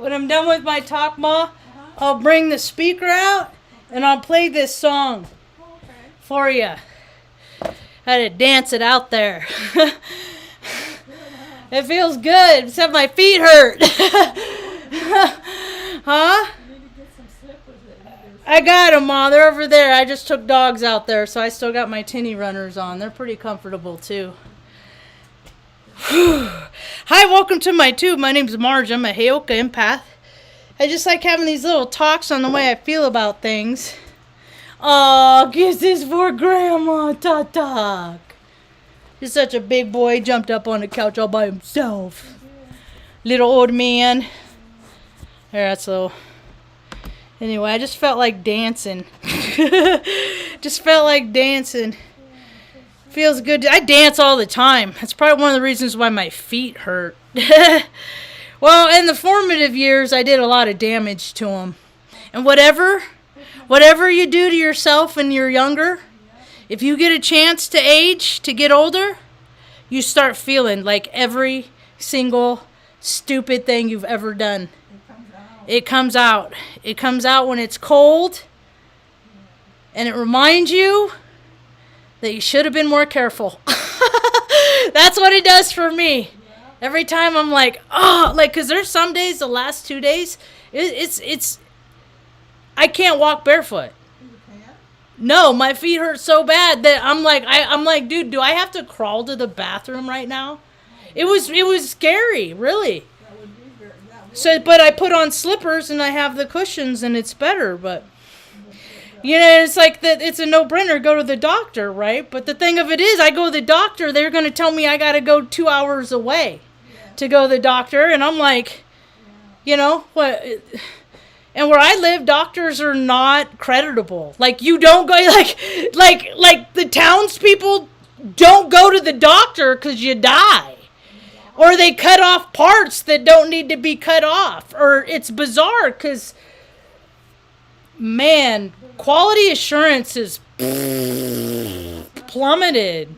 when I'm done with my talk, Ma, I'll bring the speaker out and I'll play this song for you. I had to dance it out there. It feels good, except my feet hurt. Huh? I got them, Ma. They're over there. I just took dogs out there, so I still got my tinny runners on. They're pretty comfortable, too. Hi, welcome to my tube. My name's Marge. I'm a Heyoka empath. I just like having these little talks on the way I feel about things. Oh, kiss this for Grandma, talk. He's such a big boy. He jumped up on the couch all by himself. Little old man. There, that's a little... Anyway, I just felt like dancing. Just felt like dancing. Feels good. I dance all the time. That's probably one of the reasons why my feet hurt. Well, in the formative years, I did a lot of damage to them. And whatever you do to yourself when you're younger, if you get a chance to age, to get older, you start feeling like every single stupid thing you've ever done. It comes out. It comes out when it's cold. And it reminds you that you should have been more careful. That's what it does for me. Every time I'm like, oh, like, because there's some days, the last 2 days, it's I can't walk barefoot. No, my feet hurt so bad that I'm like, dude, do I have to crawl to the bathroom right now? It was scary, really. So, but I put on slippers and I have the cushions and it's better. But you know, it's like that. It's a no-brainer. Go to the doctor, right? But the thing of it is, I go to the doctor. They're going to tell me I got to go 2 hours away to go to the doctor, and I'm like, you know what? And where I live, doctors are not creditable. Like, you don't go, like the townspeople don't go to the doctor because you die. Or they cut off parts that don't need to be cut off. Or it's bizarre because, man, quality assurance is plummeted.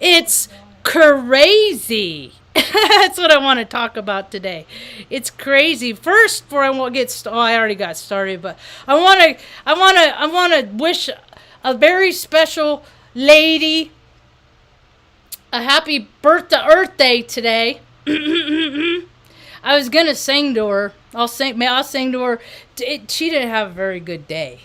It's CrAZy. That's what I want to talk about today. It's crazy. First, before I get I already got started, but I want to wish a very special lady a happy Earth Day today. I was gonna sing to her. I'll sing to her. She didn't have a very good day,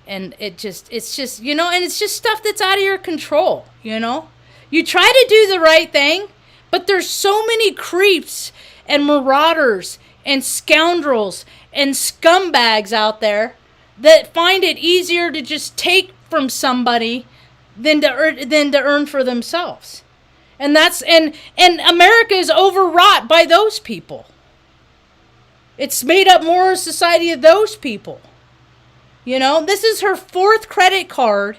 and it's just you know, and it's just stuff that's out of your control. You know, you try to do the right thing, but there's so many creeps and marauders and scoundrels and scumbags out there that find it easier to just take from somebody than to earn for themselves. And that's and America is overwrought by those people. It's made up more of society of those people. You know, this is her 4th credit card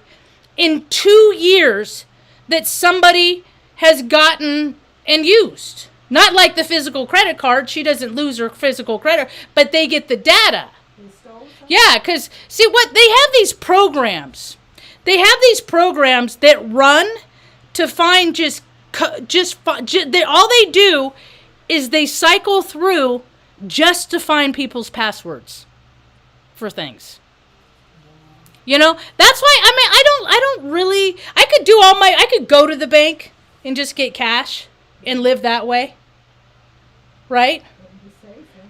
in 2 years that somebody has gotten and used. Not like the physical credit card. She doesn't lose her physical credit, but they get the data. Yeah, because see what they have these programs. They have these programs that run to find all they do is they cycle through just to find people's passwords for things. You know, that's why, I mean, I don't really, I could go to the bank and just get cash and live that way. Right?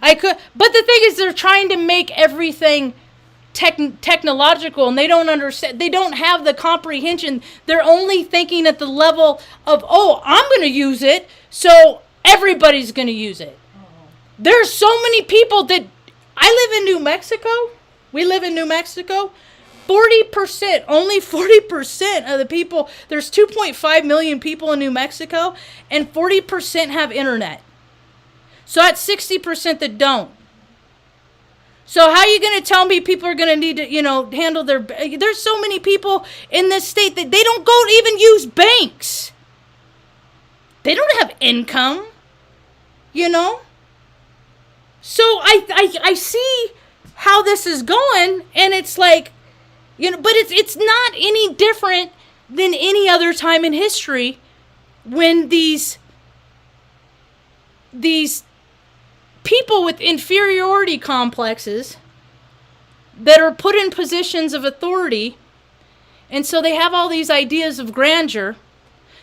I could, but the thing is they're trying to make everything technological, and they don't understand. They don't have the comprehension. They're only thinking at the level of, oh, I'm going to use it, so everybody's going to use it. There's so many people that I live in New Mexico. We live in New Mexico. 40%, only 40% of the people. There's 2.5 million people in New Mexico, and 40% have internet. So that's 60% that don't. So how are you going to tell me people are going to need to, you know, handle their... There's so many people in this state that they don't go to even use banks. They don't have income, you know? So I see how this is going, and it's like, you know, but it's not any different than any other time in history when these people with inferiority complexes that are put in positions of authority, and so they have all these ideas of grandeur,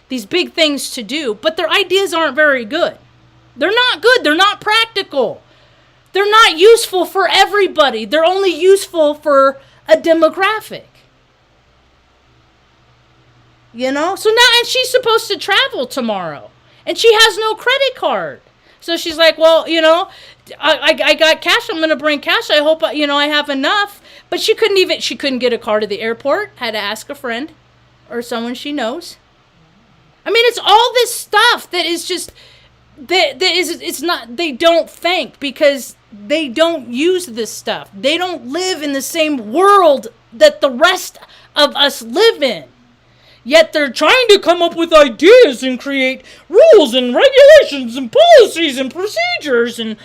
these big things to do, but their ideas aren't very good. They're not good. They're not practical. They're not useful for everybody. They're only useful for a demographic. You know? So now, and she's supposed to travel tomorrow, and she has no credit card. So she's like, well, you know, I got cash. I'm going to bring cash. I hope, you know, I have enough. But she couldn't get a car to the airport. Had to ask a friend or someone she knows. I mean, it's all this stuff that is just, it's not, they don't think because they don't use this stuff. They don't live in the same world that the rest of us live in. Yet they're trying to come up with ideas and create rules and regulations and policies and procedures and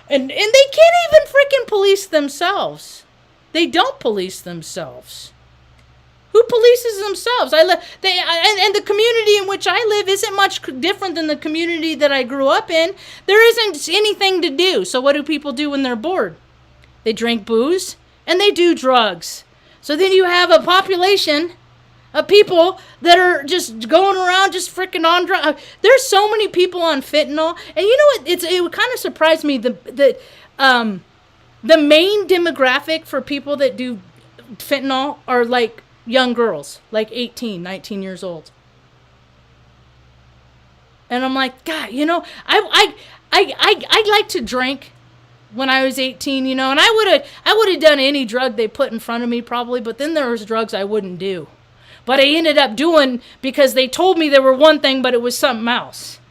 they can't even freaking police themselves. They don't police themselves. Who polices themselves? And the community in which I live isn't much different than the community that I grew up in. There isn't anything to do. So what do people do when they're bored? They drink booze and they do drugs. So then you have a population of people that are just going around just freaking on drugs. There's so many people on fentanyl. And you know what? It would kind of surprise me that the main demographic for people that do fentanyl are like young girls, like 18, 19 years old. And I'm like, God, you know, I like to drink when I was 18, you know, and I would have done any drug they put in front of me probably, but then there was drugs I wouldn't do. But I ended up doing because they told me there were one thing, but it was something else.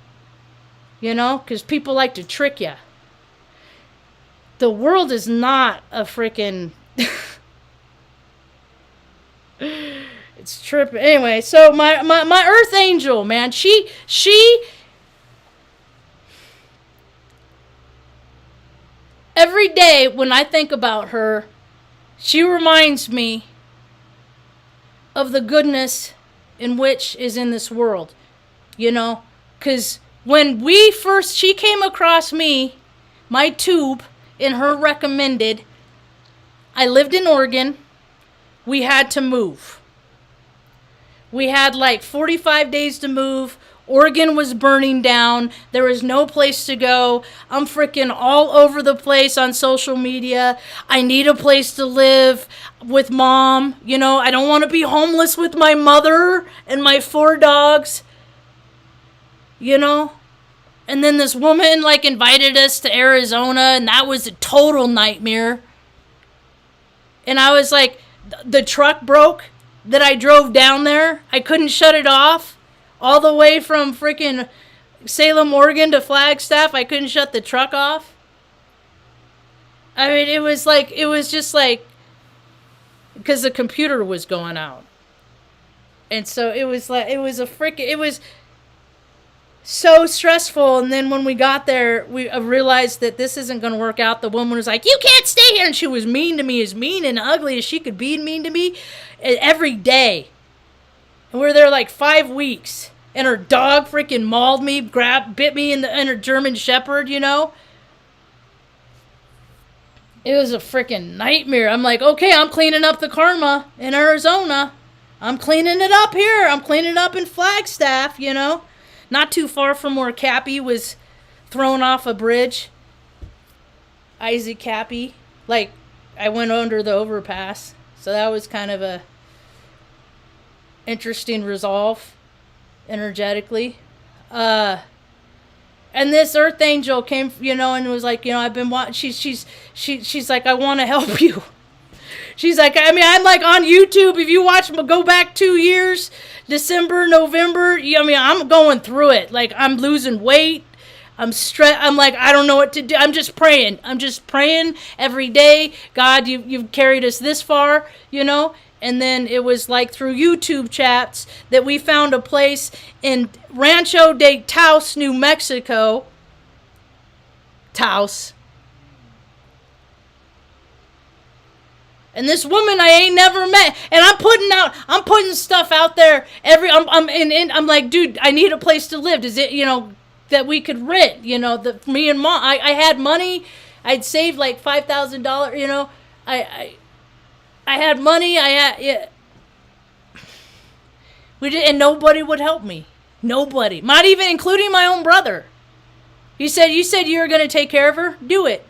You know, because people like to trick you. The world is not a freaking... It's tripping. Anyway, so my earth angel, man, she every day when I think about her, she reminds me of the goodness in which is in this world, you know, because when she came across me, my tube in her recommended, I lived in Oregon, we had to move. We had like 45 days to move. Oregon was burning down. There was no place to go. I'm freaking all over the place on social media. I need a place to live with Mom. You know, I don't want to be homeless with my mother and my 4 dogs. You know? And then this woman like invited us to Arizona, and that was a total nightmare. And I was like, the truck broke that I drove down there. I couldn't shut it off. All the way from freaking Salem, Oregon to Flagstaff, I couldn't shut the truck off. I mean, it was just like, because the computer was going out. And so it was so stressful. And then when we got there, we realized that this isn't going to work out. The woman was like, you can't stay here. And she was mean to me, as mean and ugly as she could be mean to me every day. And we were there like 5 weeks. And her dog freaking mauled me, bit me in her German Shepherd, you know. It was a freaking nightmare. I'm like, okay, I'm cleaning up the karma in Arizona. I'm cleaning it up here. I'm cleaning it up in Flagstaff, you know. Not too far from where Cappy was thrown off a bridge. Isaac Cappy. Like, I went under the overpass. So that was kind of a interesting resolve, energetically. And this earth angel came, you know, and was like, you know, I've been watching, she's like, I want to help you. She's like, I mean, I'm like on YouTube. If you watch, go back 2 years, December, November, I mean, I'm going through it. Like, I'm losing weight. I'm stressed. I'm like, I don't know what to do. I'm just praying. Every day. God, you've carried us this far, you know. And then it was like through YouTube chats that we found a place in Rancho de Taos, New Mexico. Taos. And this woman I ain't never met, and I'm putting stuff out there I'm like, dude, I need a place to live. Does it, you know, that we could rent. You know, me and Mom, I had money. I'd saved like $5,000. You know, I had money. We did, and nobody would help me. Nobody, not even including my own brother. You said you were gonna take care of her. Do it.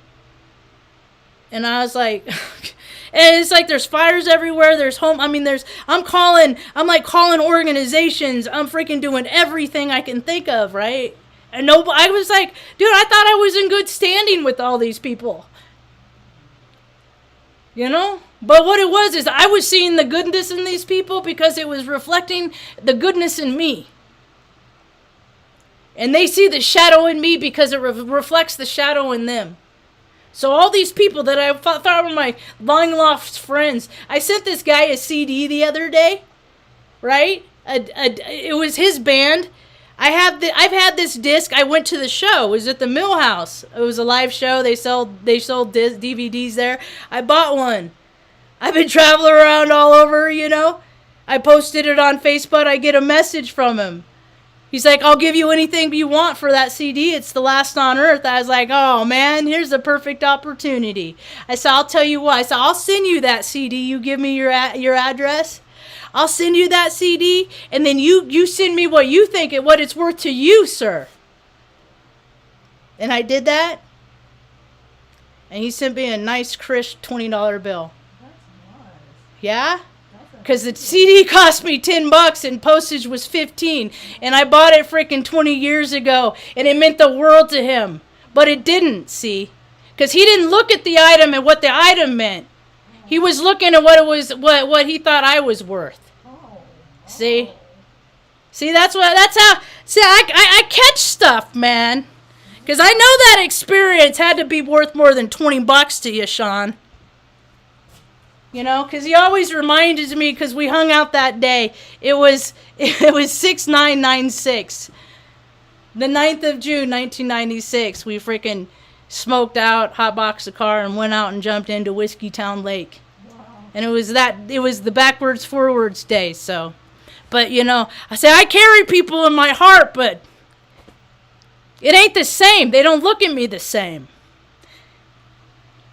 And I was like, and it's like there's fires everywhere. There's home. I mean, I'm calling organizations. I'm freaking doing everything I can think of, right? And I was like, dude, I thought I was in good standing with all these people. You know? But what it was is I was seeing the goodness in these people because it was reflecting the goodness in me. And they see the shadow in me because it reflects the shadow in them. So all these people that I thought were my long-lost friends, I sent this guy a CD the other day, right? It was his band. I've had this disc. I went to the show. It was at the Mill House. It was a live show. They sold DVDs there. I bought one. I've been traveling around all over, you know. I posted it on Facebook. I get a message from him. He's like, I'll give you anything you want for that CD. It's the last on earth. I was like, oh, man, here's the perfect opportunity. I said, I'll tell you what. I said, I'll send you that CD. You give me your address. I'll send you that CD, and then you send me what you think and what it's worth to you, sir. And I did that, and he sent me a nice, crisp $20 bill. That's nice. Yeah? Because the CD cost me $10 and postage was $15, and I bought it freaking 20 years ago, and it meant the world to him. But it didn't, see? Because he didn't look at the item and what the item meant. He was looking at what he thought I was worth. See? See, that's how, see, I catch stuff, man. Because I know that experience had to be worth more than $20 to you, Sean. You know, because he always reminded me, because we hung out that day. It was 6/9/96. The 9th of June, 1996. We freaking smoked out, hotboxed a car, and went out and jumped into Whiskey Town Lake. Wow. And it was the backwards, forwards day, so. But, you know, I say I carry people in my heart, but it ain't the same. They don't look at me the same.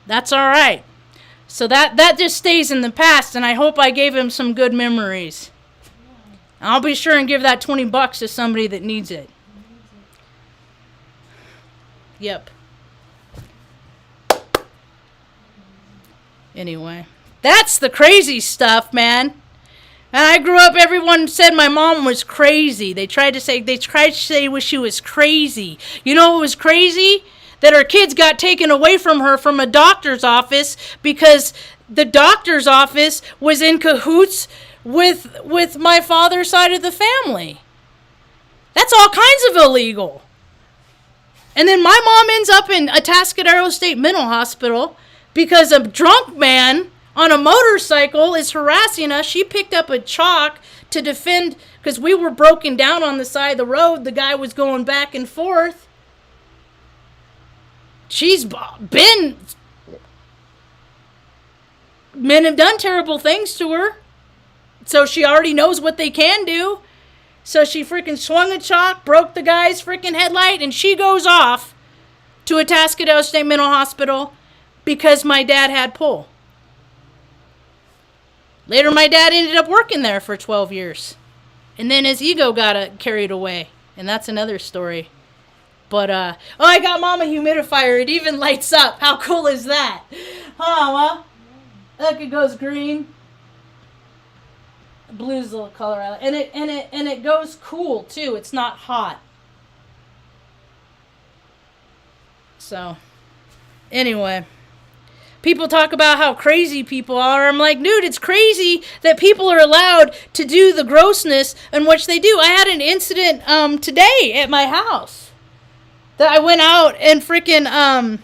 That's all right. So that just stays in the past, and I hope I gave him some good memories. I'll be sure and give that $20 to somebody that needs it. Yep. Anyway, that's the crazy stuff, man. And I grew up, everyone said my mom was crazy. They tried to say she was crazy. You know what was crazy? That her kids got taken away from her from a doctor's office because the doctor's office was in cahoots with my father's side of the family. That's all kinds of illegal. And then my mom ends up in a Atascadero State Mental Hospital because a drunk man on a motorcycle is harassing us. She picked up a chalk to defend, because we were broken down on the side of the road. The guy was going back and forth. Men have done terrible things to her. So she already knows what they can do. So she freaking swung a chalk, broke the guy's freaking headlight, and she goes off to a Atascadero State Mental Hospital because my dad had pull. Later, my dad ended up working there for 12 years. And then his ego got carried away. And that's another story. But, I got Mom a humidifier. It even lights up. How cool is that? Well, look, it goes green. Blue's the color I like. And it goes cool, too. It's not hot. So, anyway. People talk about how crazy people are. I'm like, dude, it's crazy that people are allowed to do the grossness in which they do. I had an incident today at my house that I went out and freaking,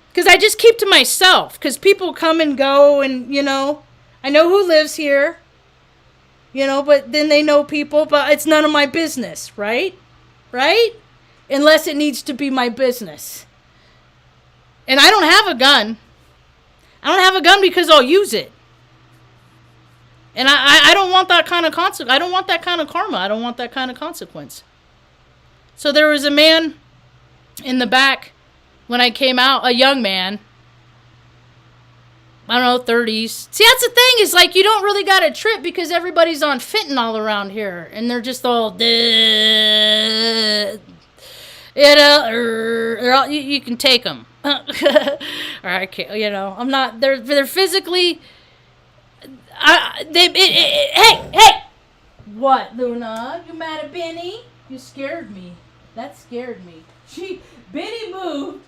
because I just keep to myself, because people come and go, and, you know, I know who lives here, you know, but then they know people, but it's none of my business, right? Right? Unless it needs to be my business. And I don't have a gun. I don't have a gun because I'll use it. And I don't want that kind of I don't want that kind of karma. I don't want that kind of consequence. So there was a man in the back when I came out, a young man. I don't know, 30s. See, that's the thing, is like you don't really got a trip because everybody's on fentanyl around here. And they're just all, you can take them. Or I can't, I'm not, they're physically, hey! What, Luna? You mad at Benny? You scared me. That scared me. Benny moved,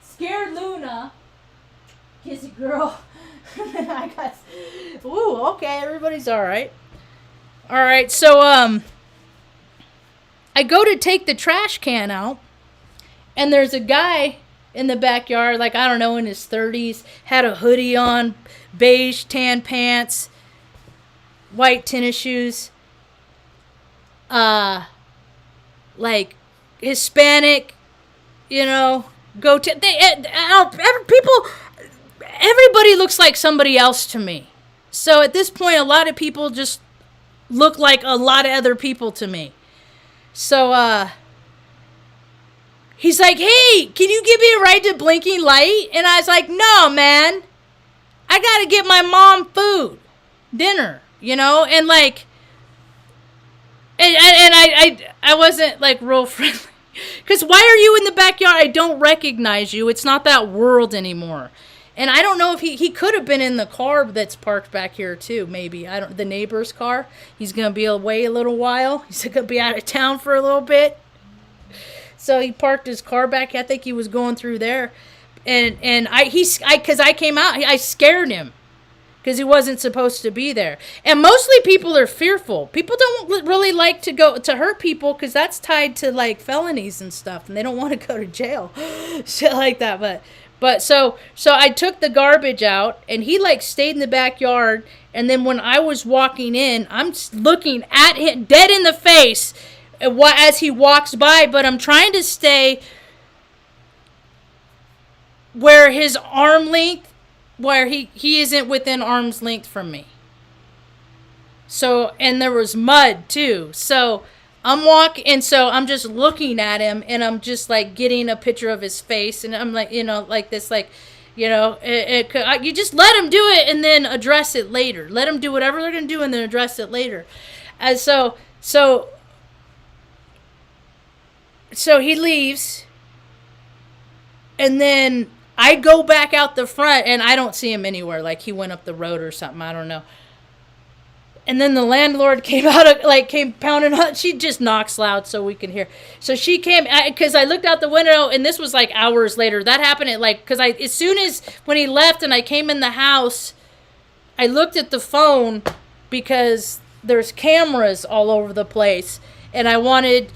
scared Luna. Kissy girl. I got. Ooh, okay. Everybody's all right. All right. So I go to take the trash can out, and there's a guy in the backyard, like I don't know, in his 30s, had a hoodie on, beige tan pants, white tennis shoes. Like Hispanic, everybody looks like somebody else to me. So at this point, a lot of people just look like a lot of other people to me. So, he's like, hey, can you give me a ride to Blinking Light? And I was like, no, man, I got to get my mom food, dinner, and like, and I wasn't like real friendly. Because why are you in the backyard? I don't recognize you. It's not that world anymore. And I don't know if he could have been in the car that's parked back here too, maybe. The neighbor's car. He's going to be away a little while. He's going to be out of town for a little bit. So he parked his car back. I think he was going through there. And because I came out, I scared him. Because he wasn't supposed to be there. And mostly people are fearful. People don't really like to go to hurt people because that's tied to like felonies and stuff. And they don't want to go to jail. Shit like that. But so I took the garbage out and he like stayed in the backyard. And then when I was walking in, I'm looking at him dead in the face as he walks by. But I'm trying to stay where his arm length, where he isn't within arm's length from me. So, and there was mud too. So I'm walking, and so I'm just looking at him, and I'm just like getting a picture of his face, and I'm like, like this, like, you just let him do it and then address it later. Let him do whatever they're going to do and then address it later. And so he leaves, and then I go back out the front, and I don't see him anywhere. Like, he went up the road or something. I don't know. And then the landlord came came pounding on. She just knocks loud so we can hear. So she came, because I looked out the window, and this was like hours later. That happened at because as soon as when he left and I came in the house, I looked at the phone because there's cameras all over the place. And I wanted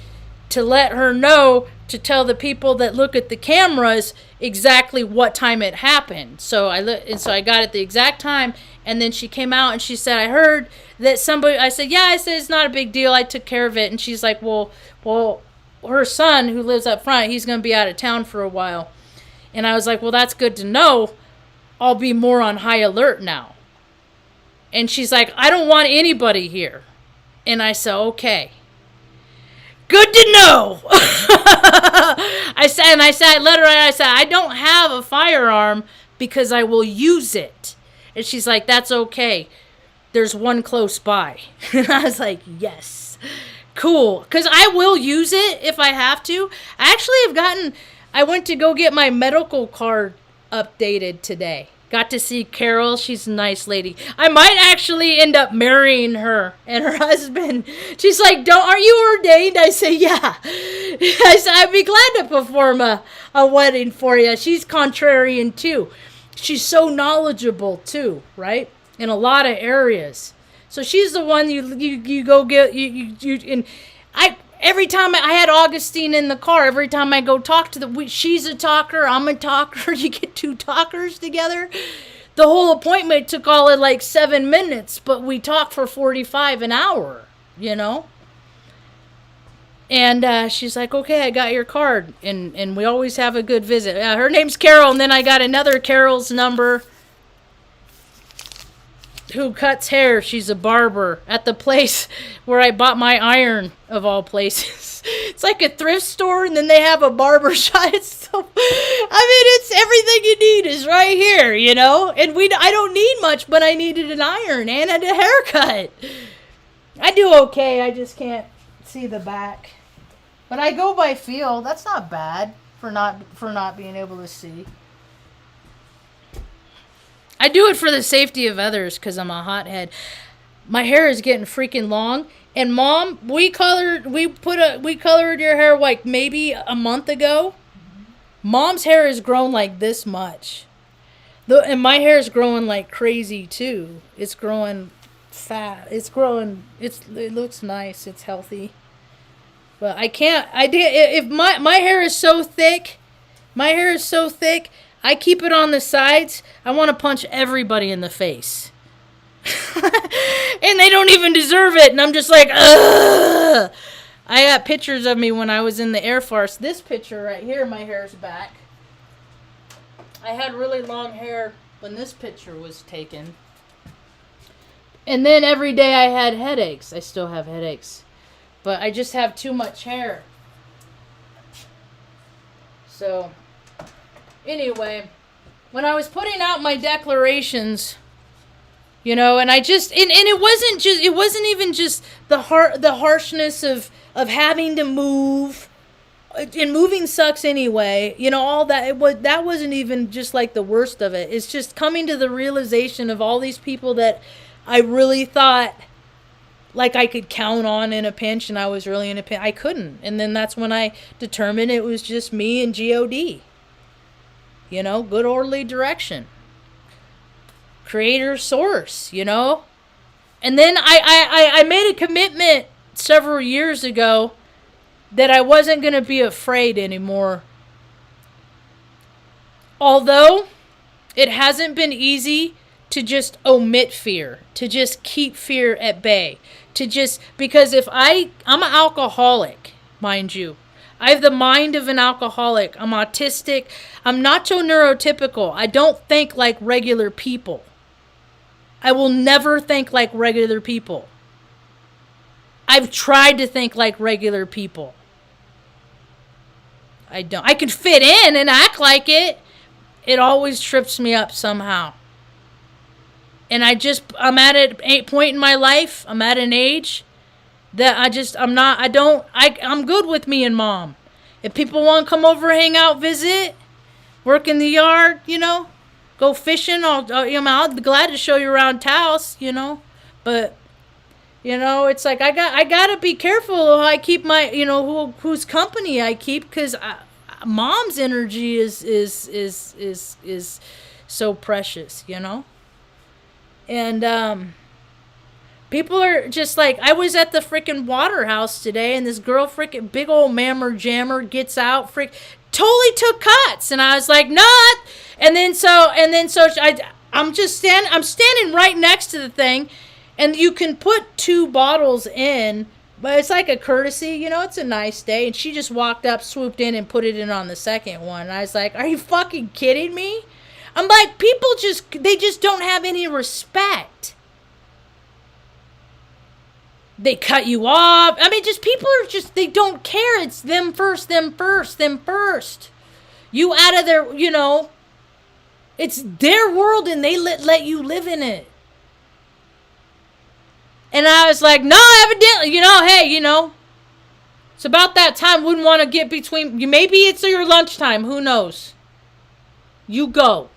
to let her know, to tell the people that look at the cameras exactly what time it happened. So I got it the exact time, and then she came out and she said, I heard that somebody, I said, yeah, it's not a big deal, I took care of it. And she's like, well, her son who lives up front, he's going to be out of town for a while. And I was like, well, that's good to know. I'll be more on high alert now. And she's like, I don't want anybody here. And I said, okay. Good to know. I said, I don't have a firearm because I will use it. And she's like, that's okay. There's one close by. And I was like, yes. Cool. Because I will use it if I have to. I went to go get my medical card updated today. Got to see Carol. She's a nice lady. I might actually end up marrying her and her husband. She's like, aren't you ordained? I say, yeah. I said, I'd be glad to perform a wedding for you. She's contrarian too. She's so knowledgeable too, right? In a lot of areas. So she's the one you go get, and every time I had Augustine in the car, every time I go talk to she's a talker, I'm a talker, you get two talkers together. The whole appointment took all of like 7 minutes, but we talked for 45 an hour, And she's like, okay, I got your card. And we always have a good visit. Her name's Carol, and then I got another Carol's number who cuts hair. She's a barber at the place where I bought my iron, of all places. It's like a thrift store, and then they have a barber shop. It's so, it's everything you need is right here, you know? And I don't need much, but I needed an iron and a haircut. I do okay, I just can't see the back. But I go by feel. That's not bad for not being able to see. I do it for the safety of others because I'm a hothead. My hair is getting freaking long. And Mom, we colored your hair like maybe a month ago. Mom's hair has grown like this much. And my hair is growing like crazy too. It's growing fat. It looks nice. It's healthy. But if my hair is so thick, I keep it on the sides. I want to punch everybody in the face. And they don't even deserve it. And I'm just like, ugh. I got pictures of me when I was in the Air Force. This picture right here, my hair's back. I had really long hair when this picture was taken. And then every day I had headaches. I still have headaches. But I just have too much hair. So, anyway, when I was putting out my declarations, you know, and it wasn't even just the harshness of having to move, and moving sucks anyway, you know, all that. That wasn't even just like the worst of it. It's just coming to the realization of all these people that I really thought like I could count on in a pinch, and I was really in a pinch. I couldn't. And then that's when I determined it was just me and God. You know, good orderly direction. Creator source, you know. And then I made a commitment several years ago that I wasn't going to be afraid anymore. Although it hasn't been easy to just omit fear, to just keep fear at bay, because I'm an alcoholic, mind you. I have the mind of an alcoholic. I'm autistic. I'm not so neurotypical. I don't think like regular people. I will never think like regular people. I've tried to think like regular people. I don't. I can fit in and act like it. It always trips me up somehow. And I'm at a point in my life, I'm at an age that I'm good with me and Mom. If people want to come over, hang out, visit, work in the yard, you know, go fishing, I'll be glad to show you around Taos, you know. But, you know, it's like I got to be careful of how I keep my, you know, whose company I keep, because Mom's energy is so precious, you know. And people are just like, I was at the freaking water house today, and this girl, freaking big old mammer jammer, gets out, totally took cuts, and I was like, not. And then so I'm standing right next to the thing, and you can put 2 bottles in, but it's like a courtesy, you know, it's a nice day. And she just walked up, swooped in, and put it in on the second one. And I was like, are you fucking kidding me? I'm like, people they just don't have any respect. They cut you off. I mean, people they don't care. It's them first, them first, them first. You out of their, you know, it's their world, and they let you live in it. And I was like, no, evidently, you know, hey, you know, it's about that time. Wouldn't want to get between you. Maybe it's your lunchtime. Who knows? You go.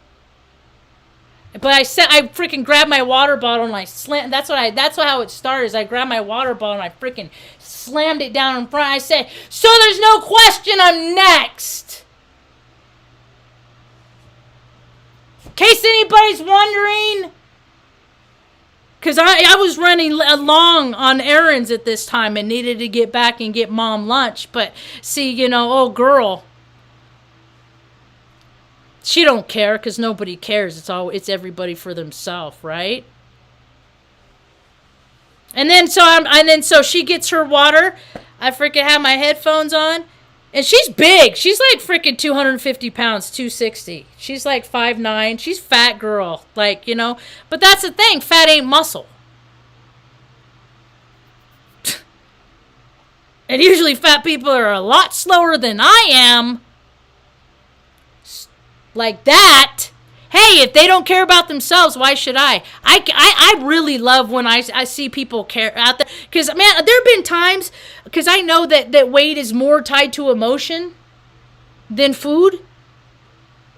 But I freaking grabbed my water bottle and I slammed. That's how it started. Is I grabbed my water bottle and I freaking slammed it down in front. I said, so there's no question I'm next. In case anybody's wondering. Because I was running along on errands at this time and needed to get back and get Mom lunch. But see, you know, oh girl. She don't care because nobody cares. It's everybody for themselves, right? And then so she gets her water. I freaking have my headphones on, and she's big. She's like freaking 250 pounds, 260. She's like 5'9". She's fat girl, like, you know. But that's the thing. Fat ain't muscle. And usually fat people are a lot slower than I am. Like that. Hey, if they don't care about themselves, why should I? I really love when I see people care out there. Because, man, there have been times, because I know that weight is more tied to emotion than food.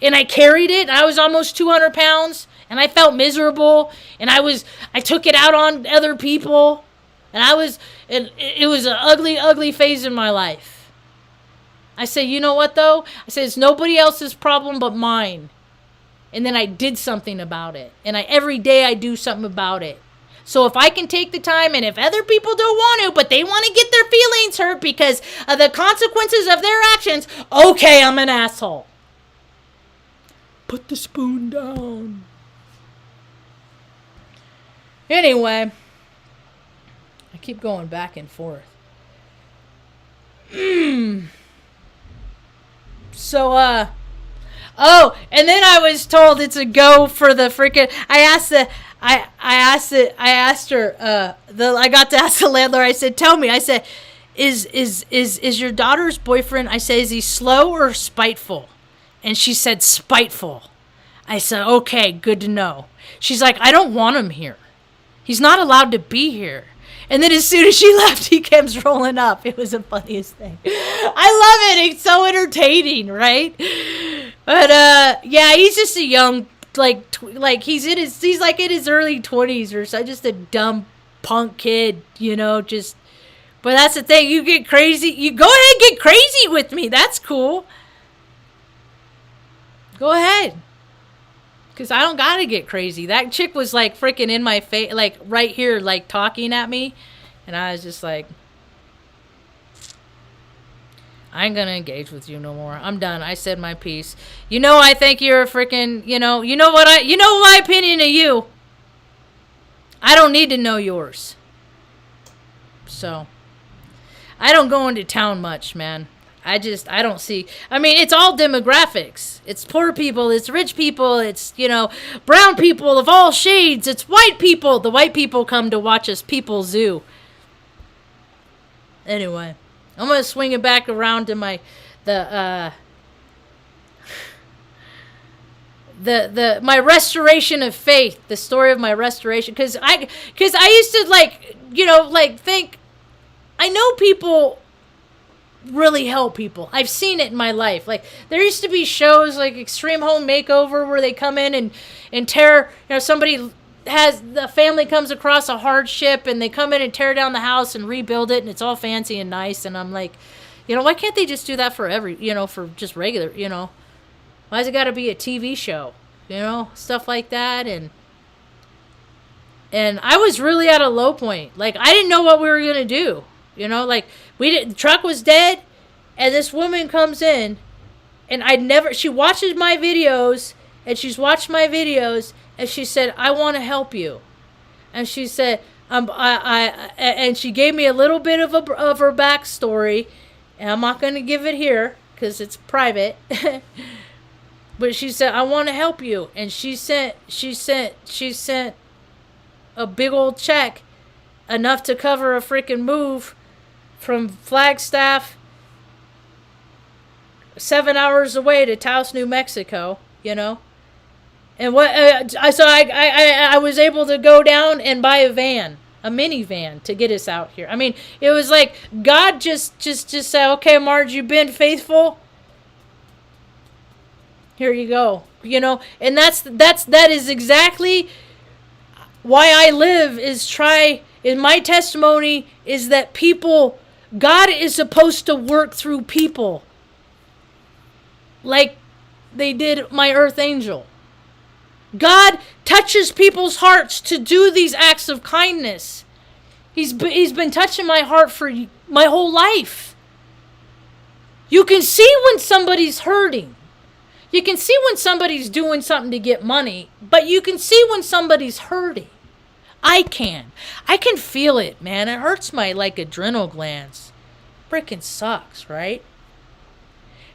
And I carried it. I was almost 200 pounds. And I felt miserable. And I took it out on other people. And it was an ugly, ugly phase in my life. I said, you know what, though? I said, it's nobody else's problem but mine. And then I did something about it. And every day I do something about it. So if I can take the time, and if other people don't want to, but they want to get their feelings hurt because of the consequences of their actions, okay, I'm an asshole. Put the spoon down. Anyway, I keep going back and forth. So, oh, and then I was told it's a go for the freaking. I got to ask the landlord. I said, "Tell me." I said, "Is your daughter's boyfriend?" I said, "Is he slow or spiteful?" And she said, "Spiteful." I said, "Okay, good to know." She's like, "I don't want him here. He's not allowed to be here." And then as soon as she left, he comes rolling up. It was the funniest thing. I love it. It's so entertaining, right? But yeah, he's just a young, he's like in his early 20s or so, just a dumb punk kid, just. But that's the thing. You get crazy. You go ahead and get crazy with me. That's cool. Go ahead. Because I don't got to get crazy. That chick was like freaking in my face, like right here, like talking at me. And I was just like, I ain't going to engage with you no more. I'm done. I said my piece. I think you're a freaking, you know my opinion of you. I don't need to know yours. So, I don't go into town much, man. I don't see. I mean, it's all demographics. It's poor people. It's rich people. It's, brown people of all shades. It's white people. The white people come to watch us people zoo. Anyway, I'm going to swing it back around to my restoration of faith, the story of my restoration. Because I used to, think, I know people really help people. I've seen it in my life. Like, there used to be shows like Extreme Home Makeover where they come in and tear, the family comes across a hardship and they come in and tear down the house and rebuild it and it's all fancy and nice. And I'm like, why can't they just do that for for just regular, why's it got to be a TV show, stuff like that. And I was really at a low point. Like, I didn't know what we were going to do. The truck was dead, and this woman comes in, and she watches my videos, and she's watched my videos, and she said, "I want to help you." And she said, and she gave me a little bit of her backstory, and I'm not going to give it here, because it's private, but she said, "I want to help you," and she sent a big old check, enough to cover a freaking move from Flagstaff 7 hours away to Taos, New Mexico, And so I was able to go down and buy a minivan to get us out here. I mean, it was like God just said, "Okay, Marge, you've been faithful. Here you go." And that is exactly why I live, in my testimony is that God is supposed to work through people. Like they did my earth angel. God touches people's hearts to do these acts of kindness. He's been touching my heart for my whole life. You can see when somebody's hurting. You can see when somebody's doing something to get money, but you can see when somebody's hurting. I can feel it, man. It hurts my adrenal glands. Freaking sucks, right?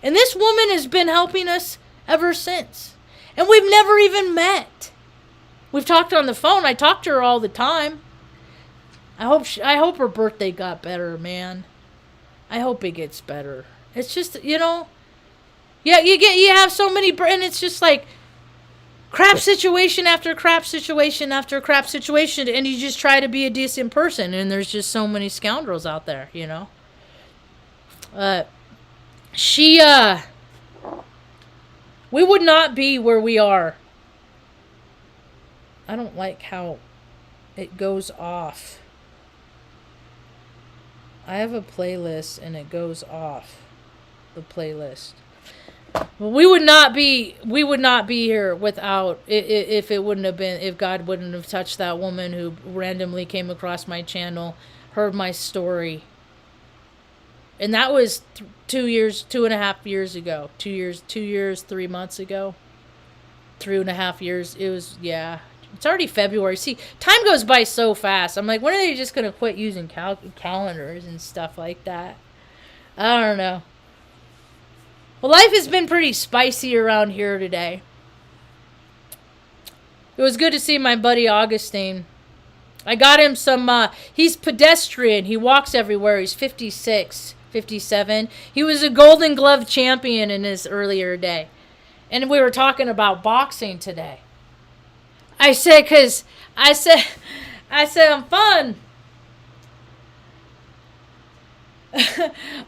And this woman has been helping us ever since. And we've never even met. We've talked on the phone. I talk to her all the time. I hope her birthday got better, man. I hope it gets better. It's just, yeah, you have so many, and it's just like crap situation after crap situation after crap situation, and you just try to be a decent person, and there's just so many scoundrels out there, She, we would not be where we are. I don't like how it goes off. I have a playlist and it goes off the playlist. Well, we would not be here without, if it wouldn't have been, if God wouldn't have touched that woman who randomly came across my channel, heard my story. And that was 2.5 years ago. 2 years, 3 months ago. 3.5 years. It was, yeah. It's already February. See, time goes by so fast. I'm like, when are they just going to quit using calendars and stuff like that? I don't know. Well, life has been pretty spicy around here today. It was good to see my buddy Augustine. I got him some, he's pedestrian. He walks everywhere. He's 56, 57. He was a Golden Glove champion in his earlier day. And we were talking about boxing today. I said, I'm fun.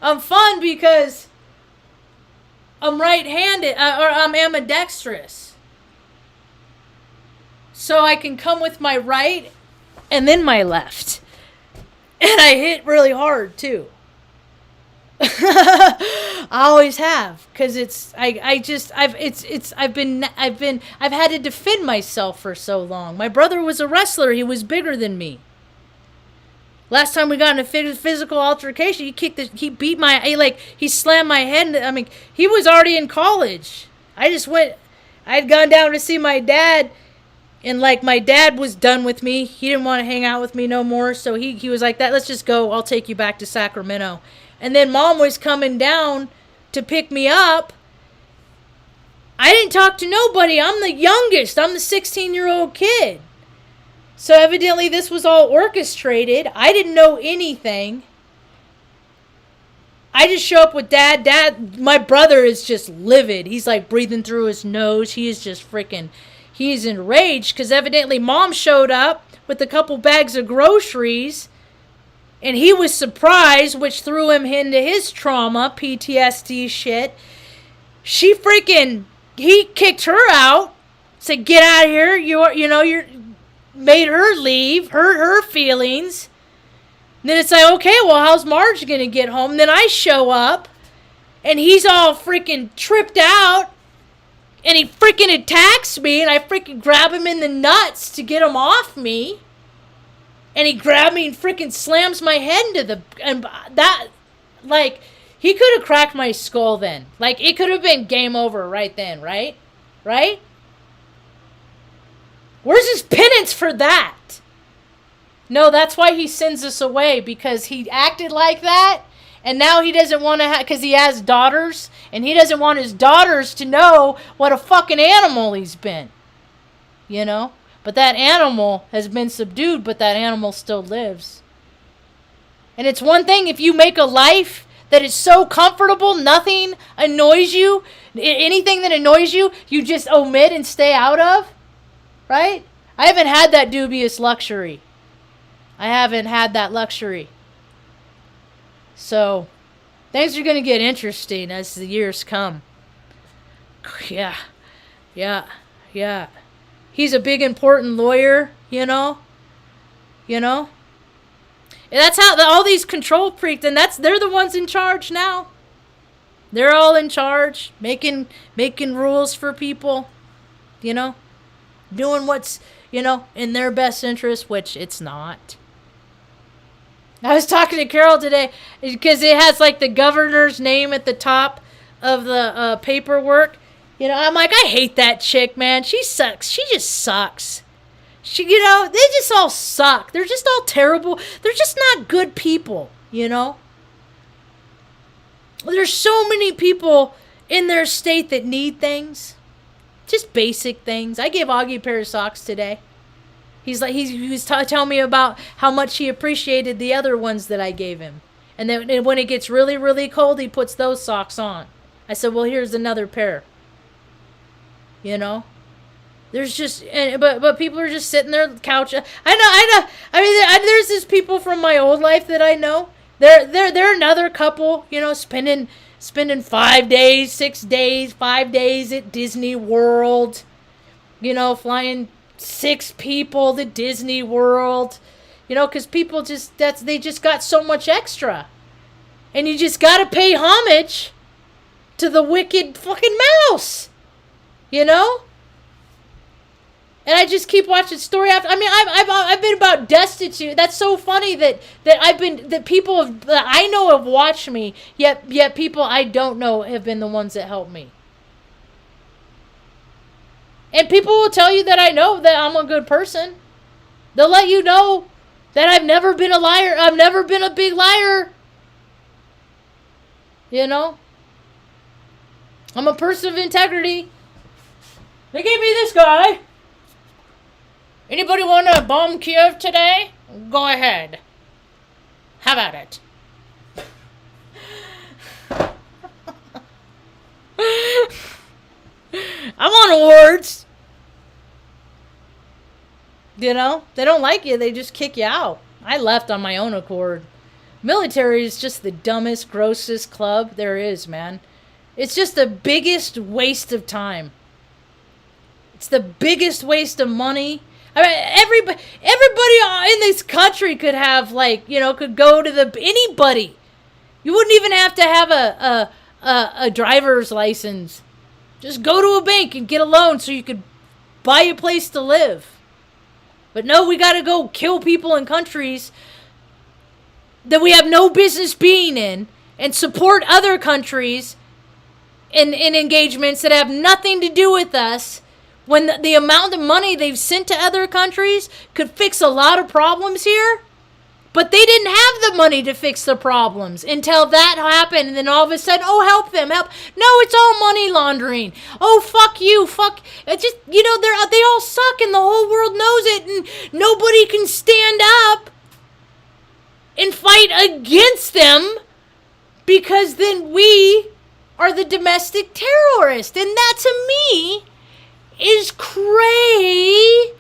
I'm fun because I'm right-handed, or I'm ambidextrous. So I can come with my right and then my left. And I hit really hard, too. I always have, because I've had to defend myself for so long. My brother was a wrestler. He was bigger than me. Last time we got in a physical altercation, he beat he slammed my head. I mean, he was already in college. I'd gone down to see my dad, and my dad was done with me. He didn't want to hang out with me no more, so he was like, let's just go. I'll take you back to Sacramento. And then Mom was coming down to pick me up. I didn't talk to nobody. I'm the youngest. I'm the 16-year-old kid. So evidently this was all orchestrated. I didn't know anything. I just show up with Dad. Dad, my brother is just livid. He's breathing through his nose. He is just he's enraged because evidently Mom showed up with a couple bags of groceries. And he was surprised, which threw him into his trauma, PTSD shit. He kicked her out, said, get out of here. You're made her leave, hurt her feelings. And then it's like, okay, well, how's Marge going to get home? And then I show up, and he's all freaking tripped out, and he freaking attacks me, and I freaking grab him in the nuts to get him off me. And he grabbed me and freaking slams my head into he could have cracked my skull then. It could have been game over right then, right? Right? Where's his penance for that? No, that's why he sends us away, because he acted like that, and now he doesn't want to because he has daughters, and he doesn't want his daughters to know what a fucking animal he's been. But that animal has been subdued, but that animal still lives. And it's one thing if you make a life that is so comfortable, nothing annoys you, anything that annoys you, you just omit and stay out of, right? I haven't had that dubious luxury. I haven't had that luxury. So, things are going to get interesting as the years come. Yeah. He's a big, important lawyer, And that's how all these control freaks, and they're the ones in charge now. They're all in charge, making rules for people, doing what's, in their best interest, which it's not. I was talking to Carol today because it has the governor's name at the top of the paperwork. I'm like, I hate that chick, man. She sucks. She just sucks. They just all suck. They're just all terrible. They're just not good people, There's so many people in their state that need things. Just basic things. I gave Augie a pair of socks today. He was telling me about how much he appreciated the other ones that I gave him. And then when it gets really, really cold, he puts those socks on. I said, well, here's another pair. You know? There's just, but people are just sitting there on the couch. I know. I mean, there's these people from my old life that I know. They're another couple, you know, spending 5 days, 6 days, 5 days at Disney World. You know, flying 6 people to Disney World. You know, because people they just got so much extra. And you just got to pay homage to the wicked fucking mouse. You know? And I just keep watching story after. I mean, I've been about destitute. That's so funny that people that I know have watched me, yet people I don't know have been the ones that helped me. And people will tell you that I know that I'm a good person. They'll let you know that I've never been a liar. I've never been a big liar. You know? I'm a person of integrity. They gave me this guy. Anybody want to bomb Kiev today? Go ahead. How about it? I want awards. You know? They don't like you. They just kick you out. I left on my own accord. Military is just the dumbest, grossest club there is, man. It's just the biggest waste of time. It's the biggest waste of money. I mean, everybody in this country could have, like, you know, could go to anybody. You wouldn't even have to have a driver's license. Just go to a bank and get a loan so you could buy a place to live. But no, we got to go kill people in countries that we have no business being in and support other countries in engagements that have nothing to do with us. When the amount of money they've sent to other countries could fix a lot of problems here. But they didn't have the money to fix the problems until that happened. And then all of a sudden, oh, help them, help. No, it's all money laundering. Oh, fuck you, fuck. It just, you know, they all suck and the whole world knows it. And nobody can stand up and fight against them because then we are the domestic terrorist. And that, to me, is CrAZy.